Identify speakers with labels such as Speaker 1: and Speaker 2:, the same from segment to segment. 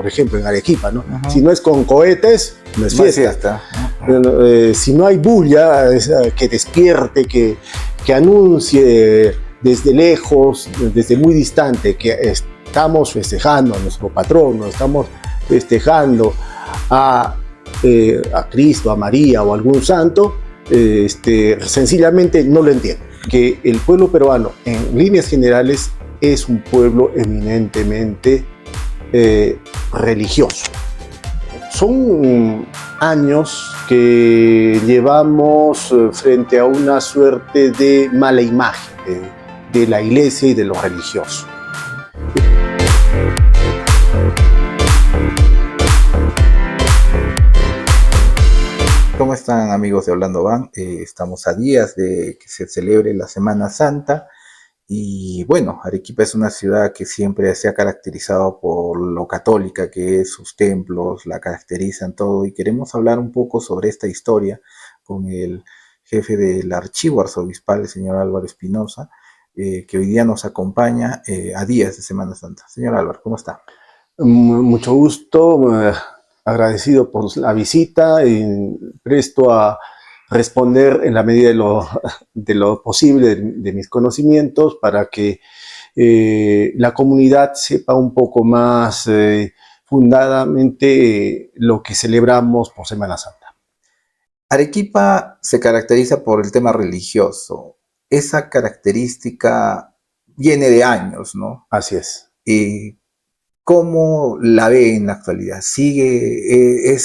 Speaker 1: por ejemplo, en Arequipa, ¿no? Si
Speaker 2: Ujú.
Speaker 1: no es con cohetes, no es
Speaker 2: No es
Speaker 1: fiesta.
Speaker 2: fiesta.
Speaker 1: Si no hay bulla que despierte, que anuncie desde lejos, desde muy distante, que estamos festejando a nuestro patrono, estamos festejando a Cristo, a María o a algún santo, sencillamente no lo entiendo. Que el pueblo peruano, en líneas generales, es un pueblo eminentemente religioso. Son años que llevamos frente a una suerte de mala imagen de la iglesia y de lo religioso.
Speaker 2: ¿Cómo están, amigos de Hablando Van? Estamos a días de que se celebre la Semana Santa y bueno, Arequipa es una ciudad que siempre se ha caracterizado por lo católica que es, sus templos la caracterizan todo, y queremos hablar un poco sobre esta historia con el jefe del archivo arzobispal, el señor Álvaro Espinosa, que hoy día nos acompaña a días de Semana Santa. Señor Álvaro, ¿cómo está?
Speaker 1: Mucho gusto, agradecido por la visita y presto a responder en la medida de lo posible de mis conocimientos para que la comunidad sepa un poco más fundadamente lo que celebramos por Semana Santa.
Speaker 2: Arequipa se caracteriza por el tema religioso. Esa característica viene de años, ¿no?
Speaker 1: Así es.
Speaker 2: ¿Cómo la ve en la actualidad? ¿Sigue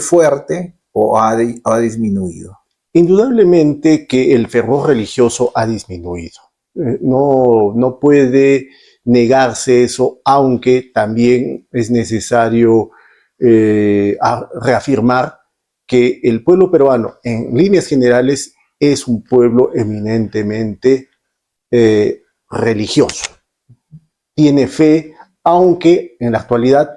Speaker 2: fuerte o ha disminuido?
Speaker 1: Indudablemente que el fervor religioso ha disminuido. No puede negarse eso, aunque también es necesario reafirmar que el pueblo peruano, en líneas generales, es un pueblo eminentemente religioso. Tiene fe, aunque en la actualidad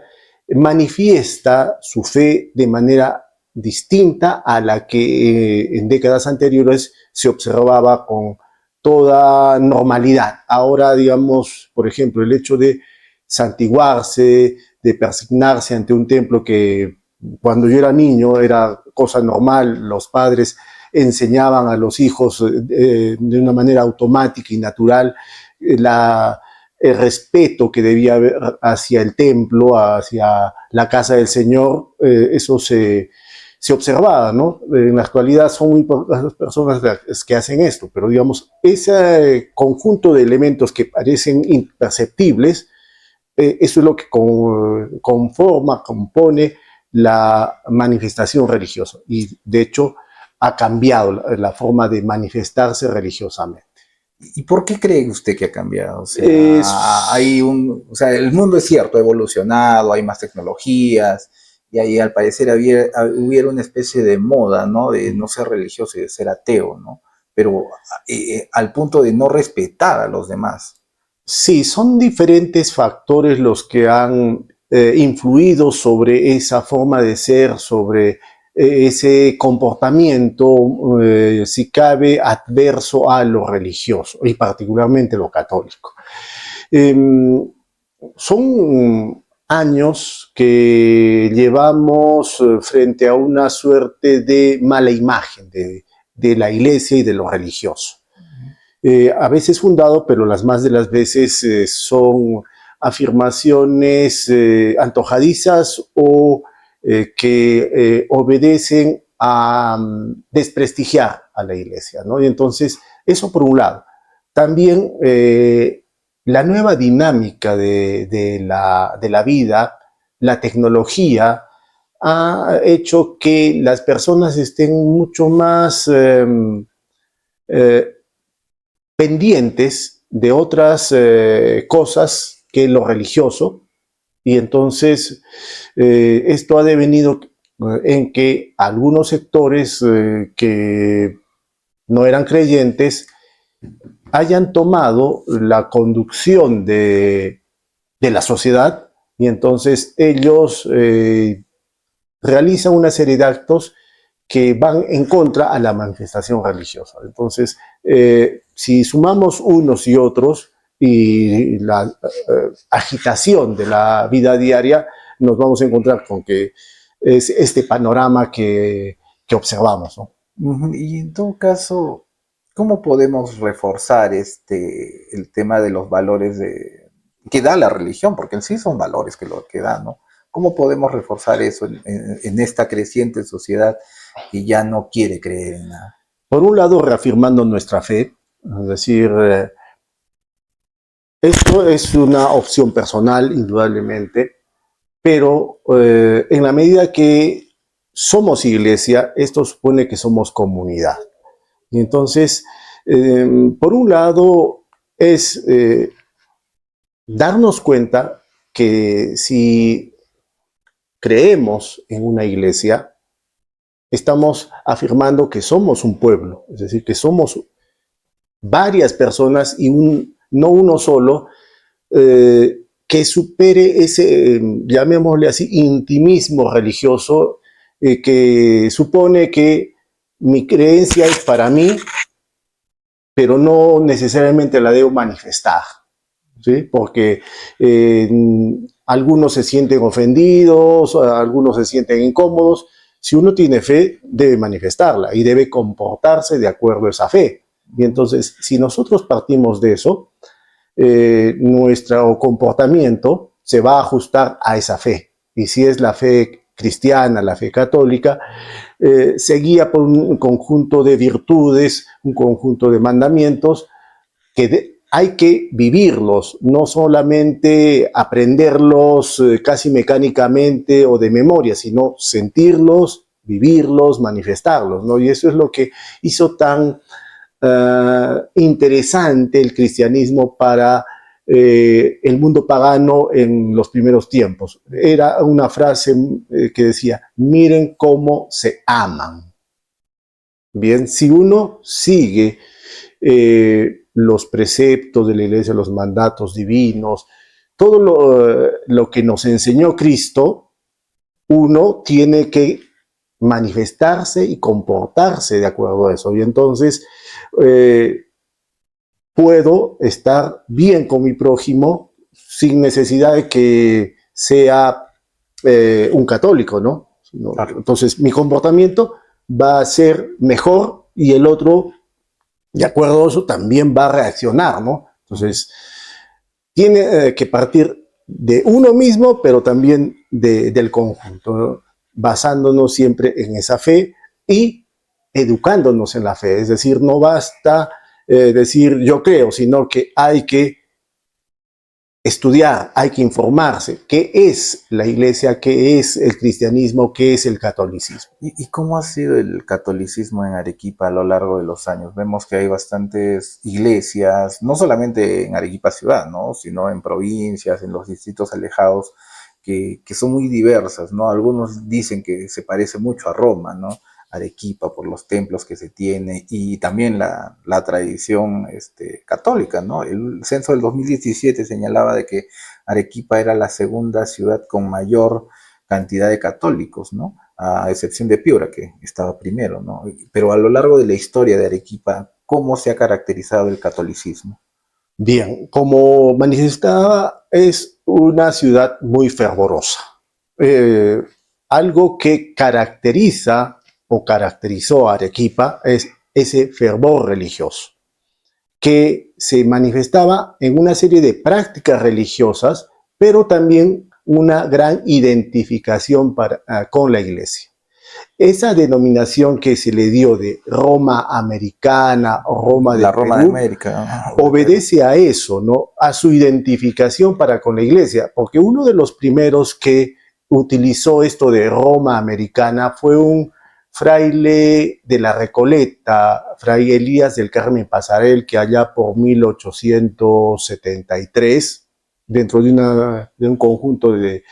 Speaker 1: manifiesta su fe de manera distinta a la que en décadas anteriores se observaba con toda normalidad. Ahora, digamos, por ejemplo, el hecho de santiguarse, de persignarse ante un templo que cuando yo era niño era cosa normal, los padres enseñaban a los hijos de una manera automática y natural el respeto que debía haber hacia el templo, hacia la casa del Señor, eso se observaba, ¿no? En la actualidad son muy pocas las personas que hacen esto, pero digamos, ese conjunto de elementos que parecen imperceptibles, eso es lo que compone la manifestación religiosa. Y de hecho ha cambiado la forma de manifestarse religiosamente.
Speaker 2: ¿Y por qué cree usted que ha cambiado?
Speaker 1: Es,
Speaker 2: O sea, el mundo es cierto, ha evolucionado, hay más tecnologías, y ahí al parecer hubiera una especie de moda, ¿no? De no ser religioso y de ser ateo, ¿no? Pero al punto de no respetar a los demás.
Speaker 1: Sí, son diferentes factores los que han influido sobre esa forma de ser, sobre ese comportamiento, si cabe, adverso a lo religioso y particularmente lo católico. Eh, Son años que llevamos frente a una suerte de mala imagen de la iglesia y de lo religioso. A veces fundado, pero las más de las veces son afirmaciones antojadizas o que obedecen a desprestigiar a la iglesia, ¿no? Y entonces, eso por un lado. También la nueva dinámica de la vida, la tecnología, ha hecho que las personas estén mucho más eh, pendientes de otras cosas que lo religioso, y entonces esto ha devenido en que algunos sectores que no eran creyentes hayan tomado la conducción de la sociedad, y entonces ellos realizan una serie de actos que van en contra a la manifestación religiosa. Entonces, si sumamos unos y otros, y la agitación de la vida diaria, nos vamos a encontrar con que es este panorama que observamos, ¿no?
Speaker 2: Y en todo caso, ¿cómo podemos reforzar el tema de los valores que da la religión? Porque en sí son valores que lo que da, ¿no? ¿Cómo podemos reforzar eso en esta creciente sociedad que ya no quiere creer en nada?
Speaker 1: Por un lado, reafirmando nuestra fe, es decir, esto es una opción personal, indudablemente, pero en la medida que somos iglesia, esto supone que somos comunidad. Y entonces, por un lado, es darnos cuenta que si creemos en una iglesia, estamos afirmando que somos un pueblo, es decir, que somos varias personas y no uno solo, que supere ese, llamémosle así, intimismo religioso, que supone que mi creencia es para mí, pero no necesariamente la debo manifestar, ¿sí? Porque algunos se sienten ofendidos, algunos se sienten incómodos. Si uno tiene fe, debe manifestarla y debe comportarse de acuerdo a esa fe. Y entonces, si nosotros partimos de eso, nuestro comportamiento se va a ajustar a esa fe. Y si es la fe cristiana, la fe católica, se guía por un conjunto de virtudes, un conjunto de mandamientos que hay que vivirlos, no solamente aprenderlos casi mecánicamente o de memoria, sino sentirlos, vivirlos, manifestarlos, ¿no? Y eso es lo que hizo tan interesante el cristianismo para el mundo pagano en los primeros tiempos. Era una frase que decía, miren cómo se aman. Bien, si uno sigue los preceptos de la iglesia, los mandatos divinos, todo lo que nos enseñó Cristo, uno tiene que manifestarse y comportarse de acuerdo a eso. Y entonces puedo estar bien con mi prójimo sin necesidad de que sea un católico, ¿no?
Speaker 2: Claro.
Speaker 1: Entonces mi comportamiento va a ser mejor y el otro, de acuerdo a eso, también va a reaccionar, ¿no? Entonces tiene que partir de uno mismo, pero también del conjunto, ¿no? Basándonos siempre en esa fe y educándonos en la fe. Es decir, no basta decir yo creo, sino que hay que estudiar, hay que informarse. ¿Qué es la iglesia? ¿Qué es el cristianismo? ¿Qué es el catolicismo?
Speaker 2: ¿Y cómo ha sido el catolicismo en Arequipa a lo largo de los años? Vemos que hay bastantes iglesias, no solamente en Arequipa ciudad, ¿no? Sino en provincias, en los distritos alejados, que son muy diversas, ¿no? Algunos dicen que se parece mucho a Roma, ¿no? Arequipa por los templos que se tiene y también la tradición católica, ¿no? El censo del 2017 señalaba de que Arequipa era la segunda ciudad con mayor cantidad de católicos, ¿no? A excepción de Piura, que estaba primero, ¿no? Pero a lo largo de la historia de Arequipa, ¿cómo se ha caracterizado el catolicismo?
Speaker 1: Bien, como manifestaba, es una ciudad muy fervorosa. Eh, Algo que caracteriza o caracterizó a Arequipa es ese fervor religioso, que se manifestaba en una serie de prácticas religiosas, pero también una gran identificación con la iglesia. Esa denominación que se le dio de Roma americana o Roma
Speaker 2: La
Speaker 1: del
Speaker 2: Roma de
Speaker 1: Perú
Speaker 2: América, ¿no?
Speaker 1: obedece a eso, ¿no? A su identificación para con la iglesia, porque uno de los primeros que utilizó esto de Roma americana fue un fraile de la Recoleta, Fray Elías del Carmen Pasarel, que allá por 1873, dentro de un conjunto de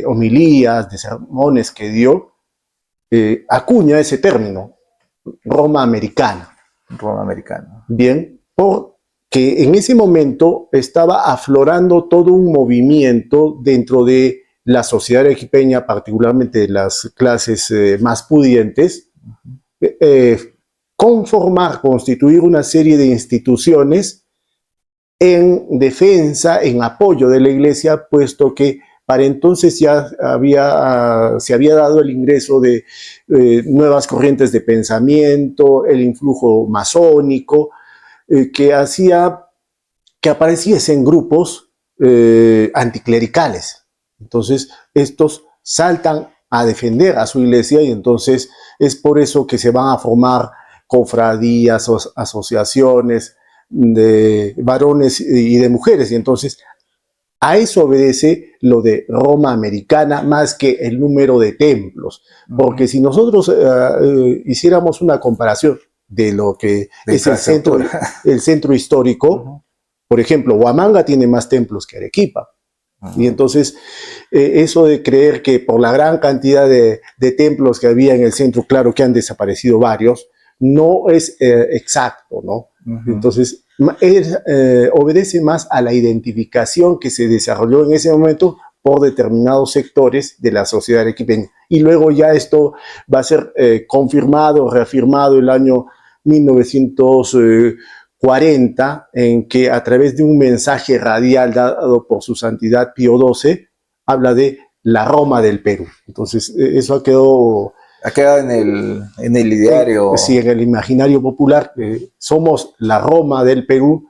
Speaker 1: homilías, de sermones que dio, acuña ese término, Roma americana.
Speaker 2: Roma americana.
Speaker 1: Bien, porque en ese momento estaba aflorando todo un movimiento dentro de la sociedad arequipeña, particularmente de las clases más pudientes, constituir una serie de instituciones en defensa, en apoyo de la iglesia, puesto que para entonces ya se había dado el ingreso de nuevas corrientes de pensamiento, el influjo masónico, que hacía que apareciesen grupos anticlericales. Entonces, estos saltan a defender a su iglesia y entonces es por eso que se van a formar cofradías, asociaciones de varones y de mujeres. Y entonces a eso obedece lo de Roma americana más que el número de templos. Porque si nosotros hiciéramos una comparación de lo que es el centro histórico, por ejemplo, Huamanga tiene más templos que Arequipa. Y entonces, eso de creer que por la gran cantidad de templos que había en el centro, claro que han desaparecido varios, no es exacto, ¿no? Entonces, obedece más a la identificación que se desarrolló en ese momento por determinados sectores de la sociedad arequipeña. Y luego ya esto va a ser confirmado, reafirmado el año 1940, en que a través de un mensaje radial dado por su santidad Pío XII, habla de la Roma del Perú. Entonces, eso ha quedado
Speaker 2: en el ideario.
Speaker 1: Sí, en el imaginario popular. Somos la Roma del Perú,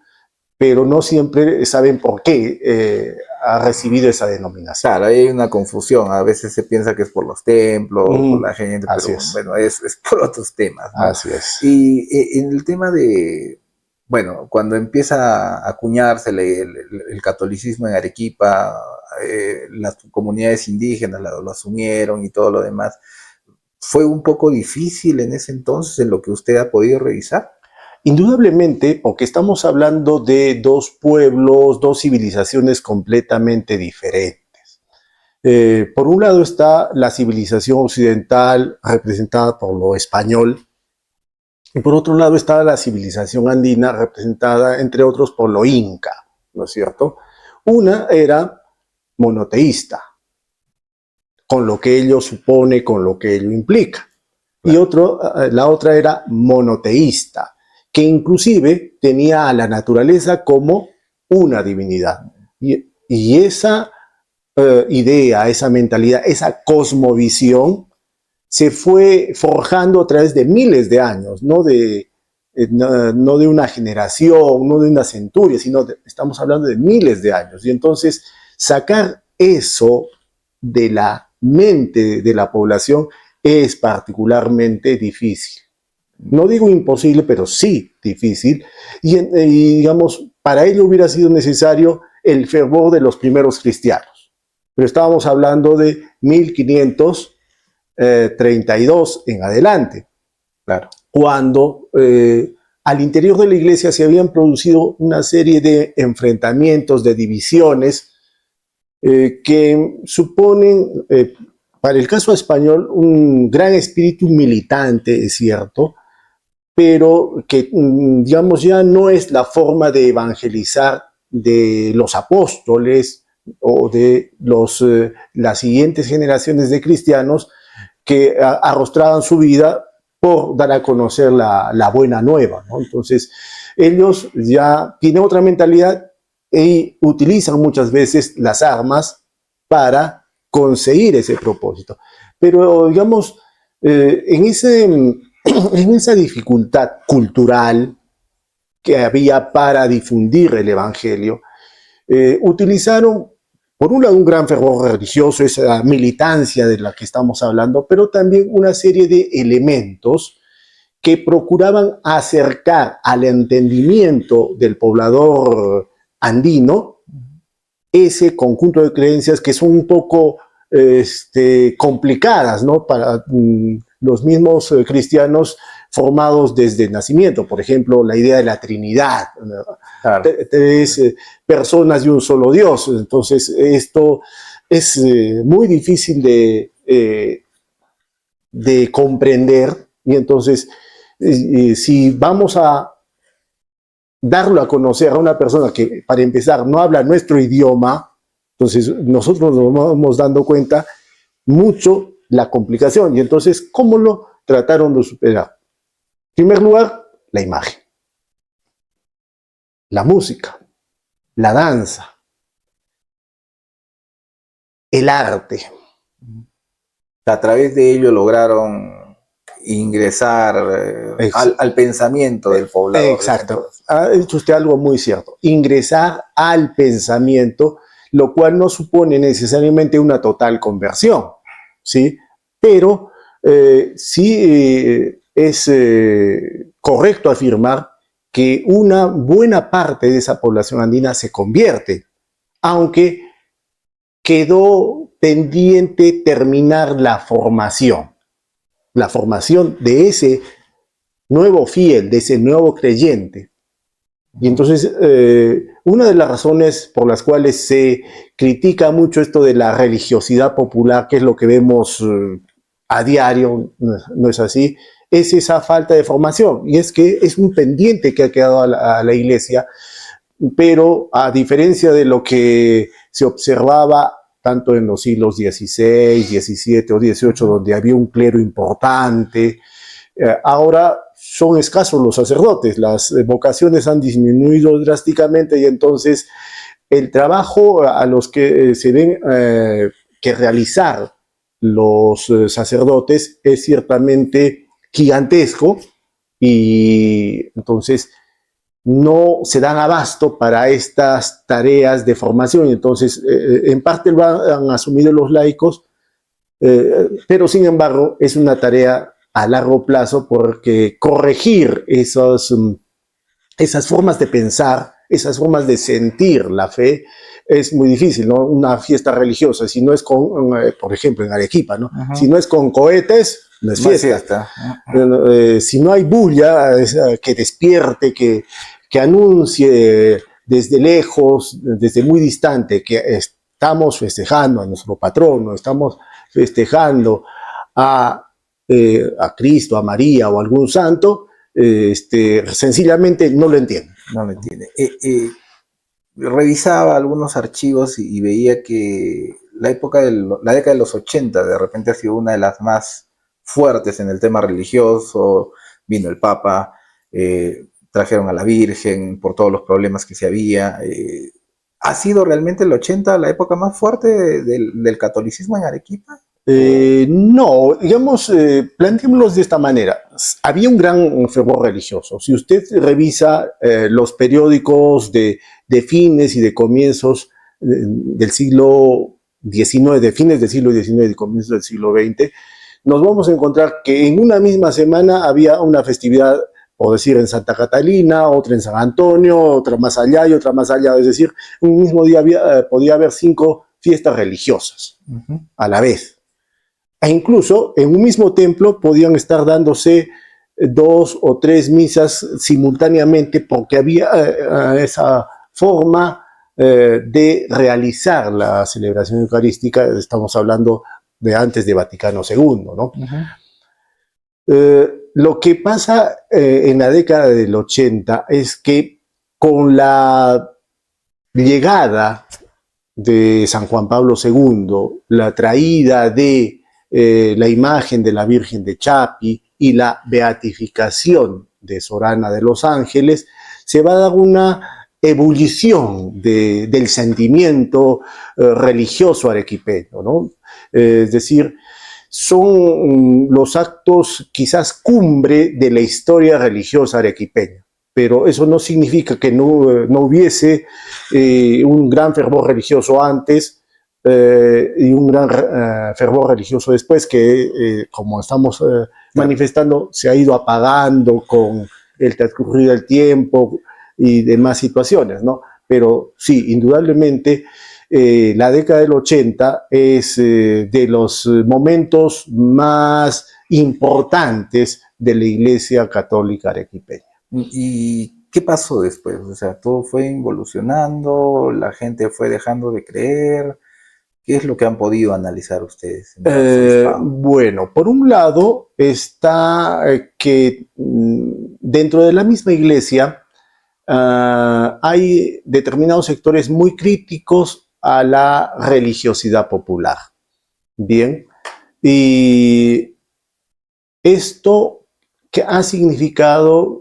Speaker 1: pero no siempre saben por qué ha recibido esa denominación.
Speaker 2: Claro, hay una confusión. A veces se piensa que es por los templos, por la gente, pero bueno, es por otros temas, ¿no?
Speaker 1: Así es.
Speaker 2: Y en el tema de, bueno, cuando empieza a acuñarse el catolicismo en Arequipa, las comunidades indígenas lo asumieron y todo lo demás, ¿fue un poco difícil en ese entonces en lo que usted ha podido revisar?
Speaker 1: Indudablemente, porque estamos hablando de dos pueblos, dos civilizaciones completamente diferentes. Por un lado está la civilización occidental representada por lo español, y por otro lado está la civilización andina representada, entre otros, por lo inca, ¿no es cierto? Una era monoteísta, con lo que ello supone, con lo que ello implica. Claro. Y la otra era monoteísta, que inclusive tenía a la naturaleza como una divinidad. Y esa idea, esa mentalidad, esa cosmovisión se fue forjando a través de miles de años, no de una generación, no de una centuria, sino estamos hablando de miles de años. Y entonces sacar eso de la mente de la población es particularmente difícil. No digo imposible, pero sí difícil. Y digamos, para ello hubiera sido necesario el fervor de los primeros cristianos. Pero estábamos hablando de 1532 en adelante.
Speaker 2: Claro.
Speaker 1: Cuando al interior de la iglesia se habían producido una serie de enfrentamientos, de divisiones, que suponen, para el caso español, un gran espíritu militante, es cierto, pero que, digamos, ya no es la forma de evangelizar de los apóstoles o de las siguientes generaciones de cristianos que arrostraban su vida por dar a conocer la buena nueva, ¿no? Entonces, ellos ya tienen otra mentalidad y utilizan muchas veces las armas para conseguir ese propósito. Pero, digamos, en esa dificultad cultural que había para difundir el Evangelio, utilizaron, por un lado, un gran fervor religioso, esa militancia de la que estamos hablando, pero también una serie de elementos que procuraban acercar al entendimiento del poblador andino ese conjunto de creencias que son un poco complicadas, ¿no? Para los mismos cristianos formados desde el nacimiento. Por ejemplo, la idea de la Trinidad, claro. Tres personas y un solo Dios. Entonces, esto es muy difícil de comprender. Y entonces, si vamos a darlo a conocer a una persona que, para empezar, no habla nuestro idioma, entonces nosotros nos vamos dando cuenta mucho la complicación. Y entonces, ¿cómo lo trataron de superar? En primer lugar, la imagen, la música. la danza, el arte.
Speaker 2: A través de ello lograron ingresar al pensamiento del poblador.
Speaker 1: Exacto. Ha dicho usted algo muy cierto. Ingresar al pensamiento, lo cual no supone necesariamente una total conversión, ¿sí? Pero sí es correcto afirmar que una buena parte de esa población andina se convierte, aunque quedó pendiente terminar la formación de ese nuevo fiel, de ese nuevo creyente. Y entonces, una de las razones por las cuales se critica mucho esto de la religiosidad popular, que es lo que vemos a diario, no es así, es esa falta de formación. Y es que es un pendiente que ha quedado a la iglesia, pero a diferencia de lo que se observaba tanto en los siglos XVI, XVII o XVIII, donde había un clero importante, ahora son escasos los sacerdotes, las vocaciones han disminuido drásticamente y entonces el trabajo a los que se ven que realizar los sacerdotes es ciertamente gigantesco y entonces no se dan abasto para estas tareas de formación y entonces en parte lo han asumido los laicos, pero sin embargo es una tarea a largo plazo porque corregir esas formas de pensar, esas formas de sentir la fe es muy difícil, ¿no? Una fiesta religiosa, si no es con, por ejemplo, en Arequipa, ¿no? Si no es con cohetes, no es fiesta. Si no hay bulla que despierte, que anuncie desde lejos, desde muy distante, que estamos festejando a nuestro patrono, estamos festejando a Cristo, a María o a algún santo, sencillamente no lo entiende.
Speaker 2: No lo entiende. Revisaba algunos archivos y veía que la década de los 80 de repente ha sido una de las más fuertes en el tema religioso. Vino el Papa, trajeron a la Virgen por todos los problemas que se había. ¿Ha sido realmente el 80 la época más fuerte del catolicismo en Arequipa?
Speaker 1: No, digamos, planteémoslo de esta manera. Había un gran fervor religioso. Si usted revisa los periódicos de fines y de comienzos del siglo XIX, de fines del siglo XIX y comienzos del siglo XX, nos vamos a encontrar que en una misma semana había una festividad, o decir, en Santa Catalina, otra en San Antonio, otra más allá y otra más allá. Es decir, un mismo día podía haber 5 fiestas religiosas a la vez. E incluso en un mismo templo podían estar dándose 2 o 3 misas simultáneamente porque había esa forma de realizar la celebración eucarística. Estamos hablando de antes de Vaticano II, ¿no? Lo que pasa en la década del 80 es que con la llegada de San Juan Pablo II, la traída de la imagen de la Virgen de Chapi y la beatificación de Sorana de los Ángeles, se va a dar una ebullición del sentimiento religioso arequipeño, ¿no? Es decir, son los actos quizás cumbre de la historia religiosa arequipeña, pero eso no significa que no hubiese un gran fervor religioso antes y un gran fervor religioso después que, como estamos manifestando, se ha ido apagando con el transcurrir del tiempo y demás situaciones, ¿no? Pero sí, indudablemente, la década del 80 es de los momentos más importantes de la Iglesia Católica arequipeña.
Speaker 2: ¿Y qué pasó después? O sea, todo fue involucionando, la gente fue dejando de creer. ¿Qué es lo que han podido analizar ustedes?
Speaker 1: Bueno, por un lado está que dentro de la misma iglesia hay determinados sectores muy críticos a la religiosidad popular. Bien, y esto que ha significado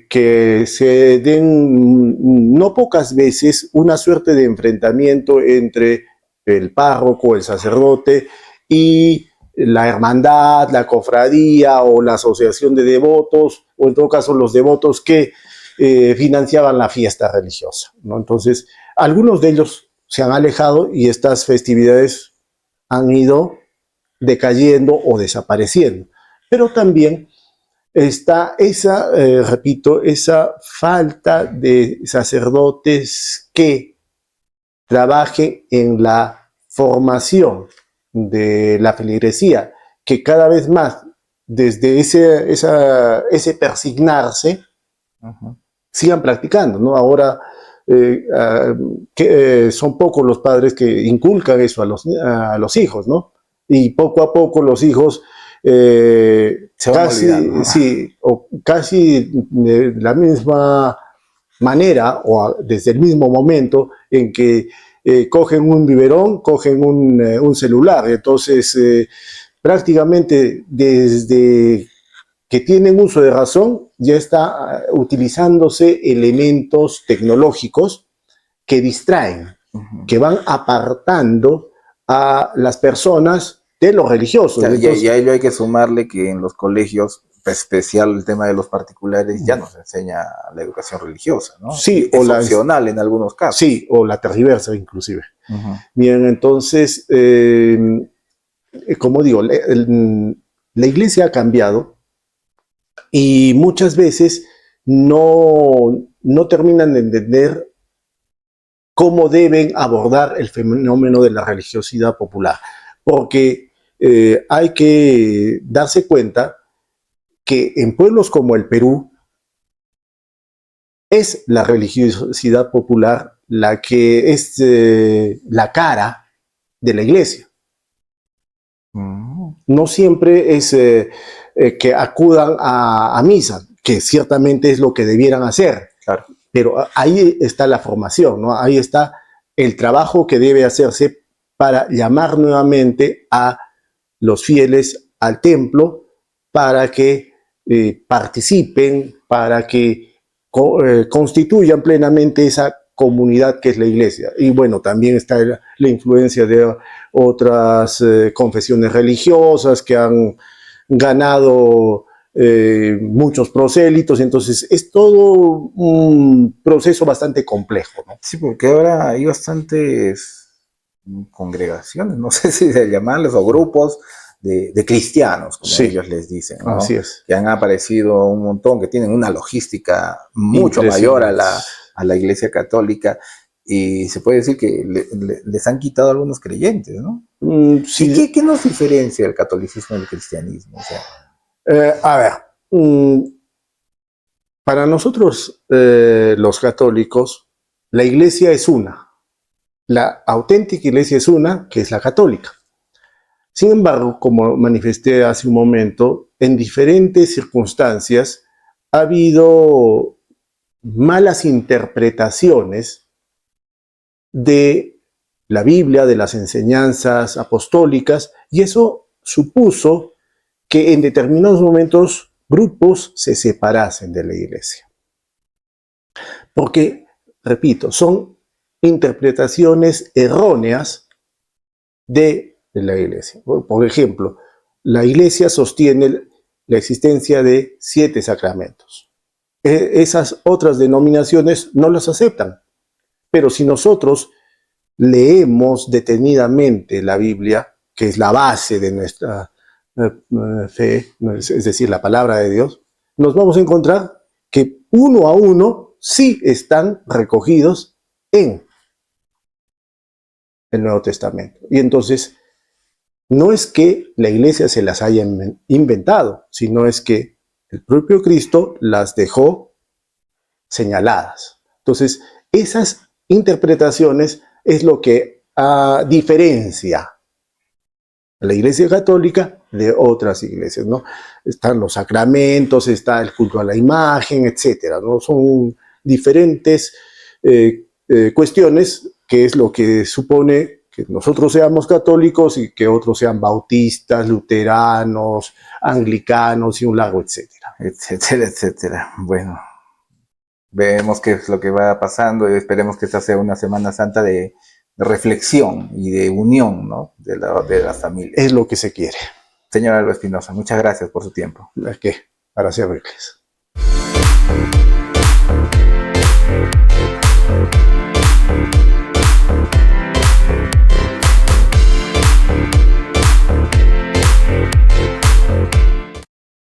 Speaker 1: que se den no pocas veces una suerte de enfrentamiento entre el párroco, el sacerdote y la hermandad, la cofradía o la asociación de devotos, o en todo caso los devotos que financiaban la fiesta religiosa, ¿no? Entonces, algunos de ellos se han alejado y estas festividades han ido decayendo o desapareciendo. Pero también está esa, repito, esa falta de sacerdotes que trabajen en la formación de la feligresía, que cada vez más, desde ese persignarse, sigan practicando, ¿no? Ahora son pocos los padres que inculcan eso a los hijos, ¿no? Y poco a poco los hijos
Speaker 2: Se van olvidando, ¿no?
Speaker 1: sí, o casi de la misma manera o desde el mismo momento en que cogen un biberón, cogen un celular. Entonces, prácticamente desde que tienen uso de razón, ya está utilizándose elementos tecnológicos que distraen, que van apartando a las personas de los religiosos.
Speaker 2: Entonces, y a ello hay que sumarle que en los colegios, especial el tema de los particulares, ya nos enseña la educación religiosa, ¿no?
Speaker 1: Sí,
Speaker 2: es opcional en algunos casos.
Speaker 1: Sí, o la tergiversa inclusive. Bien, entonces, como digo, la iglesia ha cambiado y muchas veces no terminan de entender cómo deben abordar el fenómeno de la religiosidad popular, porque hay que darse cuenta que en pueblos como el Perú es la religiosidad popular la que es la cara de la iglesia. No siempre es que acudan a misa, que ciertamente es lo que debieran hacer.
Speaker 2: Claro.
Speaker 1: Pero ahí está la formación, ¿no? Ahí está el trabajo que debe hacerse para llamar nuevamente a los fieles al templo para que participen, para que constituyan plenamente esa comunidad que es la iglesia. Y bueno, también está la influencia de otras confesiones religiosas que han ganado muchos prosélitos, entonces es todo un proceso bastante complejo, ¿no?
Speaker 2: Sí, porque ahora hay bastantes congregaciones, no sé si de llamarles, o grupos de cristianos, como
Speaker 1: Sí,
Speaker 2: ellos les dicen, ¿no?
Speaker 1: así es.
Speaker 2: Que han aparecido un montón, que tienen una logística mucho mayor a la Iglesia Católica, y se puede decir que les han quitado algunos creyentes, ¿no?
Speaker 1: Sí.
Speaker 2: ¿Qué nos diferencia el catolicismo del cristianismo? O sea,
Speaker 1: A ver, para nosotros los católicos, la iglesia es una. La auténtica iglesia es una, que es la católica. Sin embargo, como manifesté hace un momento, en diferentes circunstancias ha habido malas interpretaciones de la Biblia, de las enseñanzas apostólicas, y eso supuso que en determinados momentos grupos se separasen de la iglesia. Porque, repito, son interpretaciones erróneas de la iglesia. Por ejemplo, la iglesia sostiene la existencia de 7 sacramentos. Esas otras denominaciones no las aceptan. Pero si nosotros leemos detenidamente la Biblia, que es la base de nuestra fe, es decir, la palabra de Dios, nos vamos a encontrar que uno a uno sí están recogidos en el Nuevo Testamento. Y entonces, no es que la iglesia se las haya inventado, sino es que el propio Cristo las dejó señaladas. Entonces, esas interpretaciones es lo que diferencia la Iglesia Católica de otras iglesias, ¿no? Están los sacramentos, está el culto a la imagen, etcétera, ¿no? Son diferentes cuestiones que es lo que supone que nosotros seamos católicos y que otros sean bautistas, luteranos, anglicanos y un largo etcétera.
Speaker 2: Etcétera, etcétera. Bueno, vemos qué es lo que va pasando y esperemos que esta sea una Semana Santa de reflexión y de unión, ¿no? De las familias.
Speaker 1: Es lo que se quiere.
Speaker 2: Señor Alba Espinosa, muchas gracias por su tiempo.
Speaker 1: Es que para servirles.